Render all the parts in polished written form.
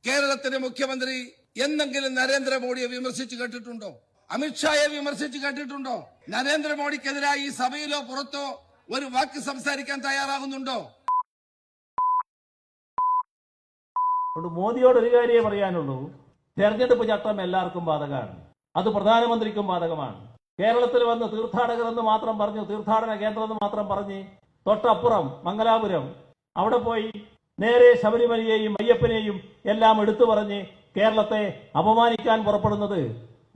കേരളത്തിലെ മുഖ്യമന്ത്രി എന്തെങ്കിലും നരേന്ദ്രമോദിയെ വിമർശിച്ച് കേട്ടിട്ടുണ്ടോ? അമിത്ഷായെ വിമർശിച്ച് കേട്ടിട്ടുണ്ടോ? നരേന്ദ്രമോദിക്കെതിരായി ഈ സഭയിലോ പുറത്തോ ഒരു വാക്ക് സംസാരിക്കാൻ തയ്യാറാകുന്നുണ്ടോ? മോദിയോട് ഒരു കാര്യമേ പറയാനുള്ളൂ. തെരഞ്ഞെടുപ്പ് ചട്ടം എല്ലാവർക്കും ബാധകമാണ്. അത് പ്രധാനമന്ത്രിക്കും ബാധകമാണ്. കേരളത്തിൽ വന്ന് തീർത്ഥാടകർ എന്ന് മാത്രം പറഞ്ഞു, തീർത്ഥാടന കേന്ദ്രം എന്ന് മാത്രം പറഞ്ഞ് തൊട്ടപ്പുറം മംഗലാപുരം അവിടെ പോയി നേരെ ശബരിമലയെയും അയ്യപ്പനെയും എല്ലാം എടുത്തു പറഞ്ഞ് കേരളത്തെ അപമാനിക്കാൻ പുറപ്പെടുന്നത്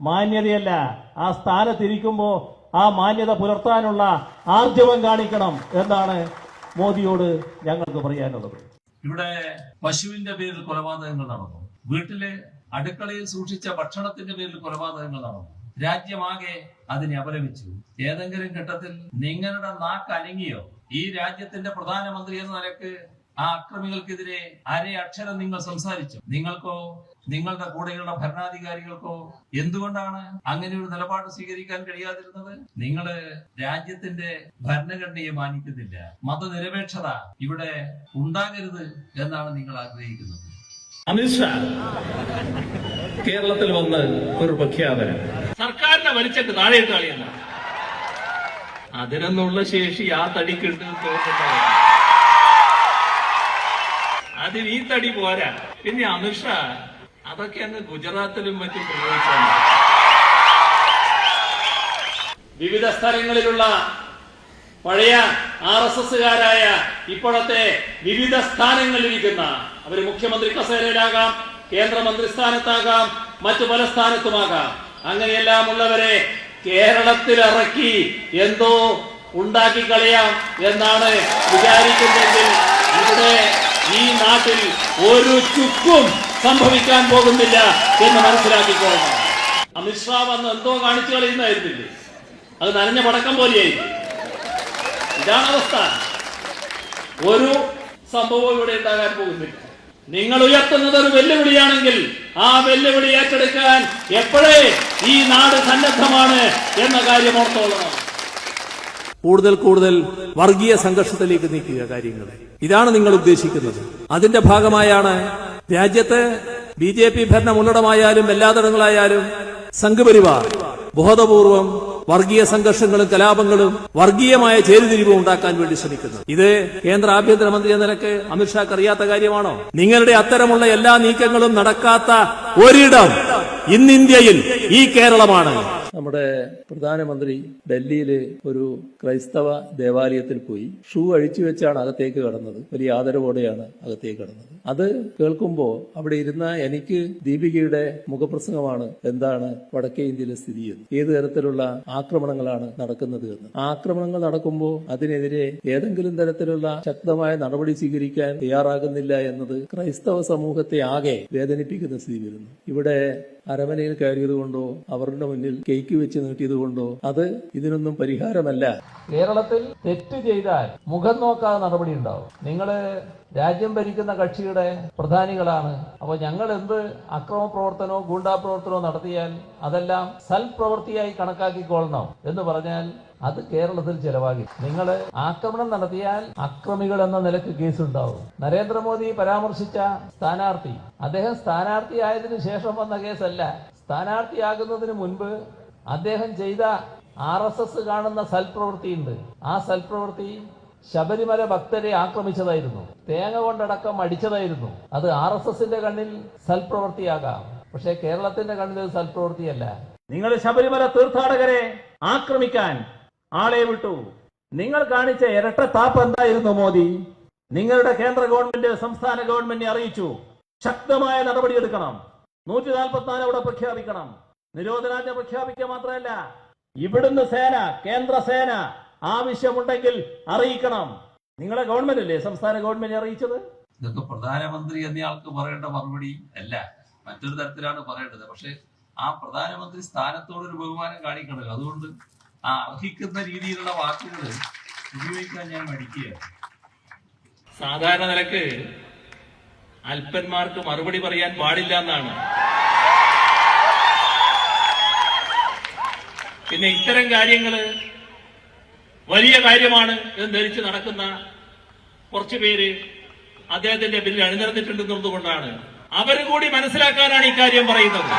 മാന്യതയല്ല. ആ സ്ഥാനത്തിരിക്കുമ്പോ ആ മാന്യത പുലർത്താനുള്ള ആർജവം കാണിക്കണം എന്നാണ് മോദിയോട് ഞങ്ങൾക്ക് പറയാനുള്ളത്. ഇവിടെ പശുവിന്റെ പേരിൽ കൊലപാതകങ്ങൾ നടന്നു. വീട്ടിലെ അടുക്കളയിൽ സൂക്ഷിച്ച ഭക്ഷണത്തിന്റെ പേരിൽ കൊലപാതകങ്ങൾ നടന്നു. രാജ്യമാകെ അതിനെ അപലപിച്ചു. ഏതെങ്കിലും ഘട്ടത്തിൽ നിങ്ങളുടെ നാക്ക് അനങ്ങിയോ? ഈ രാജ്യത്തിന്റെ പ്രധാനമന്ത്രി എന്ന നിലക്ക് ആ അക്രമികൾക്കെതിരെ അക്ഷരം നിങ്ങൾ സംസാരിച്ചു? നിങ്ങൾക്കോ നിങ്ങളുടെ കൂടെയുള്ള ഭരണാധികാരികൾക്കോ എന്തുകൊണ്ടാണ് അങ്ങനെ ഒരു നിലപാട് സ്വീകരിക്കാൻ കഴിയാതിരുന്നത്? നിങ്ങള് രാജ്യത്തിന്റെ ഭരണഘടനയെ മാനിക്കുന്നില്ല. മതനിരപേക്ഷത ഇവിടെ ഉണ്ടാകരുത് എന്നാണ് നിങ്ങൾ ആഗ്രഹിക്കുന്നത്. അമിത്ഷാ കേരളത്തിൽ വന്ന് ഒരു പ്രഖ്യാപനം, സർക്കാരിനെ വലിച്ചിട്ട് താഴെ കളിയല്ല. അതിനൊന്നുള്ള ശേഷി ആ തടിക്കുണ്ട് തോന്നുന്നത്. അതിന് ഈ തടി പോരാ. പിന്നെ അമിത്ഷാ അതൊക്കെ അങ്ങ് ഗുജറാത്തിലും മറ്റും പ്രയോഗിച്ചാണ്. വിവിധ സ്ഥലങ്ങളിലുള്ള പഴയ RSSകാരായ ഇപ്പോഴത്തെ വിവിധ സ്ഥാനങ്ങളിലിരിക്കുന്ന അവര് മുഖ്യമന്ത്രി കസേരയിലാകാം, കേന്ദ്രമന്ത്രി സ്ഥാനത്താകാം, മറ്റു പല സ്ഥാനത്തുമാകാം. അങ്ങനെയെല്ലാം ഉള്ളവരെ കേരളത്തിലിറക്കി എന്തോ ഉണ്ടാക്കി കളയാം എന്നാണ് വിചാരിക്കുന്നതെങ്കിൽ ഇവിടെ ഈ നാട്ടിൽ ഒരു ചുക്കും സംഭവിക്കാൻ പോകുന്നില്ല എന്ന് മനസ്സിലാക്കിക്കോളണം. അമിത്ഷാ വന്ന് എന്തോ കാണിച്ചു കളയുന്നായിരുന്നില്ലേ? അത് നനഞ്ഞ പടക്കം പോലെയായിരുന്നു. ഇതാണ് അവസ്ഥ. ഒരു സംഭവവും ഇവിടെ ഉണ്ടാകാൻ പോകുന്നില്ല. നിങ്ങൾ ഉയർത്തുന്നത് ഒരു വെല്ലുവിളിയാണെങ്കിൽ ആ വെല്ലുവിളി ഏറ്റെടുക്കാൻ എപ്പോഴേ ഈ നാട് സന്നദ്ധമാണ് എന്ന കാര്യം ഓർത്തോളണം. കൂടുതൽ കൂടുതൽ വർഗീയ സംഘർഷത്തിലേക്ക് നീക്കുക കാര്യങ്ങൾ. ഇതാണ് നിങ്ങൾ ഉദ്ദേശിക്കുന്നത്. അതിന്റെ ഭാഗമായാണ് രാജ്യത്ത് BJP ഭരണമുള്ളടമായാലും എല്ലാതടങ്ങളായാലും സംഘപരിവാർ ബോധപൂർവം വർഗീയ സംഘർഷങ്ങളും കലാപങ്ങളും വർഗീയമായ ചേരിതിരിവും ഉണ്ടാക്കാൻ വേണ്ടി ശ്രമിക്കുന്നത്. ഇത് കേന്ദ്ര ആഭ്യന്തരമന്ത്രി എന്ന നിലക്ക് അമിത്ഷാക്ക് അറിയാത്ത കാര്യമാണോ? നിങ്ങളുടെ അത്തരമുള്ള എല്ലാ നീക്കങ്ങളും നടക്കാത്ത ഒരിടം ഇന്ന് ഇന്ത്യയിൽ ഈ കേരളമാണ്. നമ്മുടെ പ്രധാനമന്ത്രി ഡൽഹിയിൽ ഒരു ക്രൈസ്തവ ദേവാലയത്തിൽ പോയി ഷൂ അഴിച്ചു വെച്ചാണ് അകത്തേക്ക് കടന്നത്. വലിയ ആദരവോടെയാണ് അകത്തേക്ക് കടന്നത്. അത് കേൾക്കുമ്പോൾ അവിടെ ഇരുന്ന എനിക്ക് ദീപികയുടെ മുഖപ്രസംഗമാണ് എന്താണ് വടക്കേ ഇന്ത്യയിലെ സ്ഥിതി എന്ന്, ഏത് തരത്തിലുള്ള ആക്രമണങ്ങളാണ് നടക്കുന്നത് എന്ന്. ആക്രമണങ്ങൾ നടക്കുമ്പോൾ അതിനെതിരെ ഏതെങ്കിലും തരത്തിലുള്ള ശക്തമായ നടപടി സ്വീകരിക്കാൻ തയ്യാറാകുന്നില്ല എന്നത് ക്രൈസ്തവ സമൂഹത്തെ ആകെ വേദനിപ്പിക്കുന്ന സ്ഥിതി വരുന്നു. ഇവിടെ അരമനയിൽ കയറിയതുകൊണ്ടോ അവരുടെ മുന്നിൽ കേക്ക് വെച്ച് നീട്ടിയതുകൊണ്ടോ അത് ഇതിനൊന്നും പരിഹാരമല്ല. കേരളത്തിൽ തെറ്റ് ചെയ്താൽ മുഖം നോക്കാതെ നടപടി ഉണ്ടാവും. നിങ്ങള് രാജ്യം ഭരിക്കുന്ന കക്ഷിയുടെ പ്രധാനികളാണ്. അപ്പൊ ഞങ്ങൾ എന്ത് അക്രമ പ്രവർത്തനവും ഗൂണ്ടാ പ്രവർത്തനവും നടത്തിയാൽ അതെല്ലാം സൽപ്രവൃത്തിയായി കണക്കാക്കിക്കൊള്ളണം എന്ന് പറഞ്ഞാൽ അത് കേരളത്തിൽ ചെലവാകി. നിങ്ങൾ ആക്രമണം നടത്തിയാൽ അക്രമികൾ എന്ന നിലക്ക് കേസുണ്ടാവും. നരേന്ദ്രമോദി പരാമർശിച്ച സ്ഥാനാർത്ഥി, അദ്ദേഹം സ്ഥാനാർത്ഥിയായതിനു ശേഷം വന്ന കേസല്ല. സ്ഥാനാർത്ഥിയാകുന്നതിന് മുൻപ് അദ്ദേഹം ചെയ്ത RSS കാണുന്ന സൽപ്രവൃത്തിയുണ്ട്. ആ സൽപ്രവൃത്തി ശബരിമല ഭക്തരെ ആക്രമിച്ചതായിരുന്നു, തേങ്ങ കൊണ്ടടക്കം അടിച്ചതായിരുന്നു. അത് RSSന്റെ കണ്ണിൽ സൽപ്രവൃത്തിയാകാം, പക്ഷെ കേരളത്തിന്റെ കണ്ണിൽ അത് സൽപ്രവൃത്തിയല്ല. നിങ്ങൾ ശബരിമല തീർത്ഥാടകരെ ആക്രമിക്കാൻ ആളെ വിട്ടു. നിങ്ങൾ കാണിച്ച ഇരട്ട താപ്പ് എന്തായിരുന്നു മോദി? നിങ്ങളുടെ കേന്ദ്ര ഗവൺമെന്റ് സംസ്ഥാന ഗവൺമെന്റിനെ അറിയിച്ചു ശക്തമായ നടപടിയെടുക്കണം, 144 അവിടെ പ്രഖ്യാപിക്കണം, നിരോധനാജ്ഞ പ്രഖ്യാപിക്കുക മാത്രമല്ല ഇവിടുന്ന് സേന, കേന്ദ്ര സേന ആവശ്യമുണ്ടെങ്കിൽ അറിയിക്കണം. നിങ്ങളെ ഗവൺമെന്റ് അല്ലേ സംസ്ഥാന ഗവൺമെന്റ് അറിയിച്ചത്? ഇതൊക്കെ പ്രധാനമന്ത്രി എന്നയാൾക്ക് പറയേണ്ട മറുപടി അല്ല, മറ്റൊരു തരത്തിലാണ് പറയേണ്ടത്. പക്ഷെ ആ പ്രധാനമന്ത്രി സ്ഥാനത്തോടൊരു ബഹുമാനം കാണിക്കണല്ലോ. അതുകൊണ്ട് ആ അർഹിക്കുന്ന രീതിയിലുള്ള വാക്കുകൾ ഉപയോഗിക്കാൻ ഞാൻ മടിക്കുകയാണ്. സാധാരണ നിലക്ക് അല്പന്മാർക്ക് മറുപടി പറയാൻ പാടില്ല എന്നാണ്. പിന്നെ ഇത്തരം കാര്യങ്ങള് വലിയ കാര്യമാണ് എന്ന് ധരിച്ച് നടക്കുന്ന കുറച്ചു പേര് അദ്ദേഹത്തിന്റെ ബില്ലിൽ അണിനിരന്നിട്ടുണ്ടെന്നുള്ളതുകൊണ്ടാണ് അവർ കൂടി മനസ്സിലാക്കാനാണ് ഇക്കാര്യം പറയുന്നത്.